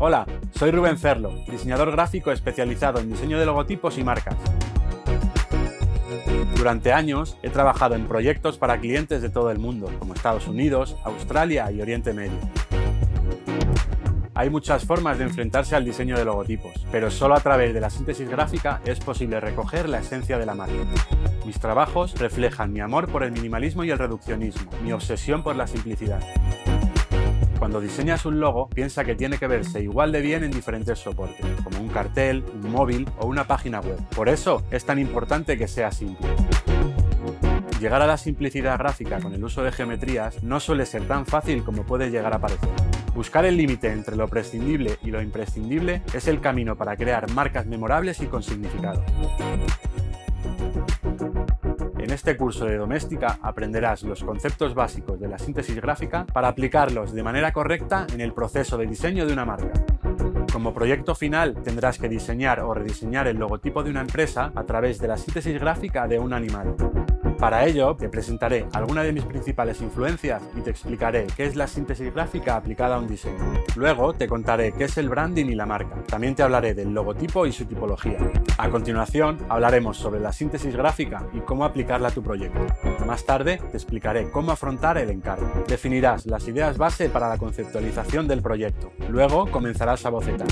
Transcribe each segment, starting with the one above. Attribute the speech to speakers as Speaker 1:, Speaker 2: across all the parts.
Speaker 1: Hola, soy Rubén Ferlo, diseñador gráfico especializado en diseño de logotipos y marcas. Durante años he trabajado en proyectos para clientes de todo el mundo, como Estados Unidos, Australia y Oriente Medio. Hay muchas formas de enfrentarse al diseño de logotipos, pero solo a través de la síntesis gráfica es posible recoger la esencia de la marca. Mis trabajos reflejan mi amor por el minimalismo y el reduccionismo, mi obsesión por la simplicidad. Cuando diseñas un logo, piensa que tiene que verse igual de bien en diferentes soportes, como un cartel, un móvil o una página web. Por eso es tan importante que sea simple. Llegar a la simplicidad gráfica con el uso de geometrías no suele ser tan fácil como puede llegar a parecer. Buscar el límite entre lo prescindible y lo imprescindible es el camino para crear marcas memorables y con significado. En este curso de Doméstica aprenderás los conceptos básicos de la síntesis gráfica para aplicarlos de manera correcta en el proceso de diseño de una marca. Como proyecto final tendrás que diseñar o rediseñar el logotipo de una empresa a través de la síntesis gráfica de un animal. Para ello, te presentaré algunas de mis principales influencias y te explicaré qué es la síntesis gráfica aplicada a un diseño. Luego te contaré qué es el branding y la marca. También te hablaré del logotipo y su tipología. A continuación, hablaremos sobre la síntesis gráfica y cómo aplicarla a tu proyecto. Más tarde, te explicaré cómo afrontar el encargo. Definirás las ideas base para la conceptualización del proyecto. Luego, comenzarás a bocetar.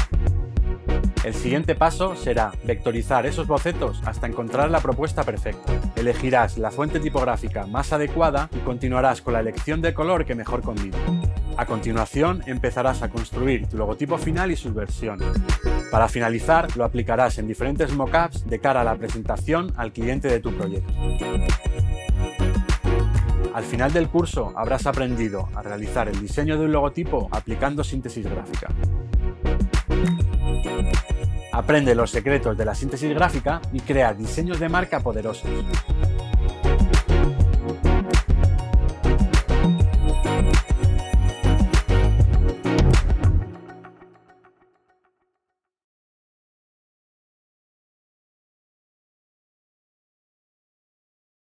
Speaker 1: El siguiente paso será vectorizar esos bocetos hasta encontrar la propuesta perfecta. Elegirás la fuente tipográfica más adecuada y continuarás con la elección de color que mejor combine. A continuación, empezarás a construir tu logotipo final y sus versiones. Para finalizar, lo aplicarás en diferentes mockups de cara a la presentación al cliente de tu proyecto. Al final del curso habrás aprendido a realizar el diseño de un logotipo aplicando síntesis gráfica. Aprende los secretos de la síntesis gráfica y crea diseños de marca poderosos.